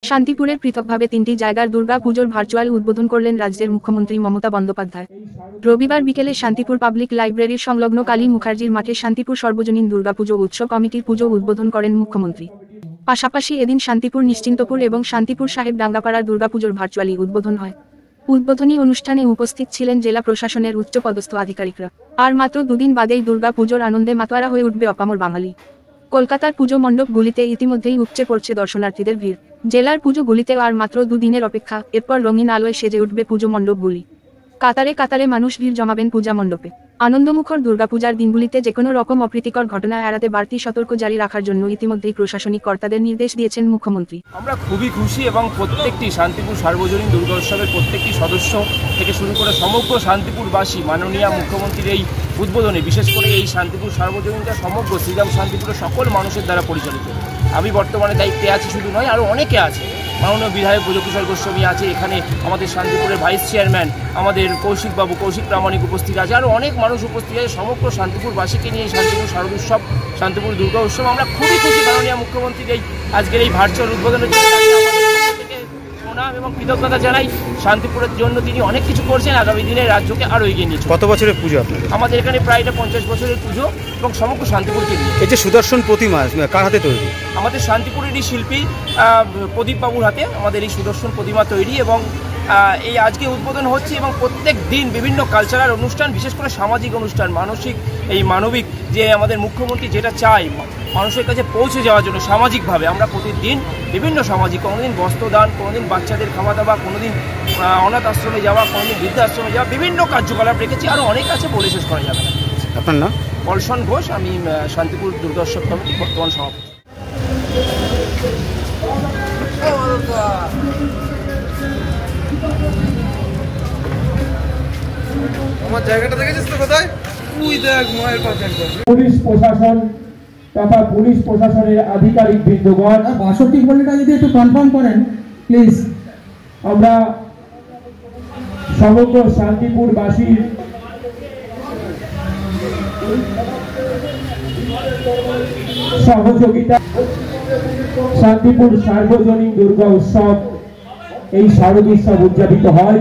শান্তিপুরের পৃথকভাবে 3টি জায়গার দুর্গা পুজোর ভার্চুয়াল উদ্বোধন করলেন রাজ্যের মুখ্যমন্ত্রী মমতা বন্দ্যোপাধ্যায়। রবিবার বিকেলে শান্তিপুর পাবলিক লাইব্রেরির সংলগ্ন কালী মুখার্জির মাঠে শান্তিপুর সর্বজনীন দুর্গাপুজো উৎসব কমিটির পুজো উদ্বোধন করেন মুখ্যমন্ত্রী। পাশাপাশি এদিন শান্তিপুর নিশ্চিন্তপুর এবং শান্তিপুর সাহেব ডাঙ্গাপাড়ার দুর্গাপুজোর ভার্চুয়ালি উদ্বোধন হয়। উদ্বোধনী অনুষ্ঠানে উপস্থিত ছিলেন জেলা প্রশাসনের উচ্চপদস্থ আধিকারিকরা। আর মাত্র দুদিন বাদেই দুর্গা পুজোর আনন্দে মাতোয়ারা হয়ে উঠবে অপামর বাঙালি। কলকাতার পুজো মণ্ডপগুলিতে ইতিমধ্যেই উপচে পড়ছে দর্শনার্থীদের ভিড়। জেলার পুজোগুলিতেও আর মাত্র দুদিনের অপেক্ষা, এরপর রঙিন আলোয় সেজে উঠবে পুজো মণ্ডপগুলি। কাতারে কাতারে মানুষ ভিড় জমাবেন পূজা মণ্ডপে। আনন্দমুখর দুর্গাপূজার দিনগুলিতে যেকোনো রকম অপ্রীতিকর ঘটনা এড়াতে বাড়তি সতর্ক জারি রাখার জন্য ইতিমধ্যেই প্রশাসনিক কর্তাদের নির্দেশ দিয়েছেন মুখ্যমন্ত্রী। আমরা খুবই খুশি এবং প্রত্যেকটি শান্তিপুর সার্বজনীন দুর্গা উৎসবের প্রত্যেকটি সদস্য থেকে শুরু করে সমগ্র শান্তিপুরবাসী মাননীয় মুখ্যমন্ত্রীর এই উদ্বোধনে, বিশেষ করে এই শান্তিপুর সার্বজনীনটা সমগ্র শ্রীরাম শান্তিপুরের সকল মানুষের দ্বারা পরিচালিত। আমি বর্তমানে দায়িত্বে আছি শুধু নয়, আরও অনেকে আছে। মাননীয় বিধায়ক ব্রজকিশোর গোস্বামী আছে, এখানে আমাদের শান্তিপুরের ভাইস চেয়ারম্যান আমাদের কৌশিক প্রামাণিক উপস্থিত আছে, আরও অনেক মানুষ উপস্থিত আছে। সমগ্র শান্তিপুরবাসীকে নিয়ে এই শান্তিপুর শারদোৎসব, শান্তিপুর দুর্গা উৎসব আমরা খুবই খুশি। মাননীয় মুখ্যমন্ত্রীর এই আজকের এই ভার্চুয়াল উদ্বোধনের জন্য প্রণাম এবং কৃতজ্ঞতা জানাই। শান্তিপুরের জন্য তিনি অনেক কিছু করছেন, আগামী দিনে রাজ্যকে আরও এগিয়ে নিয়েছে। কত বছরের পুজো আপনাদের? আমাদের এখানে প্রায় 50 বছরের পুজো এবং সমগ্র শান্তিপুরকে নিয়ে। এই যে সুদর্শন প্রতিমা কার হাতে তৈরি? আমাদের শান্তিপুরেরই শিল্পী প্রদীপ বাবুর হাতে আমাদের এই সুদর্শন প্রতিমা তৈরি এবং এই আজকে উদ্বোধন হচ্ছে। এবং প্রত্যেক দিন বিভিন্ন কালচারাল অনুষ্ঠান, বিশেষ করে সামাজিক অনুষ্ঠান, মানবিক যে আমাদের মুখ্যমন্ত্রী যেটা চাই মানুষের কাছে পৌঁছে যাওয়ার জন্য সামাজিকভাবে, আমরা প্রতিদিন বিভিন্ন সামাজিক, কোনোদিন বস্ত্রদান, কোনোদিন বাচ্চাদের খাওয়া দাওয়া, কোনোদিন অনাথ আশ্রমে যাওয়া, কোনোদিন বৃদ্ধাশ্রমে যাওয়া, বিভিন্ন কার্যকলাপ রেখেছি। আরও অনেক আছে, বলে শেষ করা যাবে না। আপনার নাম? পলসন ঘোষ, আমি শান্তিপুর দুর্গা উৎসব কমিটির বর্তমান সভাপতি। আমার জায়গাটা দেখেছিস তো কোথায়? তুই দেখ মায়ের পাশে। পুলিশ প্রশাসন তথা পুলিশ প্রশাসনের আধিকারিক বৃন্দগণ, 62 বলেটা যদি একটু কনফার্ম করেন প্লিজ। আমরা সমগ্র শান্তিপুরবাসীর সহযোগিতা শান্তিপুর সার্বজনীন দুর্গা উৎসব, এই শারদোৎসব উদযাপিত হয়।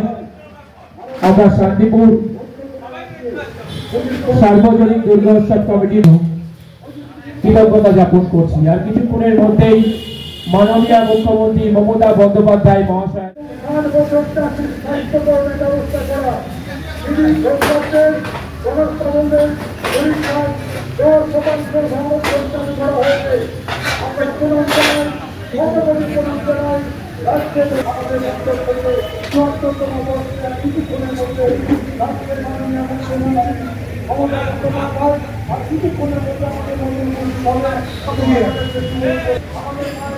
আমরা শান্তিপুর সার্বজনীন দুর্গা উৎসব কমিটির কৃতজ্ঞতা জ্ঞাপন করছি। আর কিছুক্ষণের মধ্যেই মাননীয় মুখ্যমন্ত্রী মমতা বন্দ্যোপাধ্যায় মহাশয় আমাদের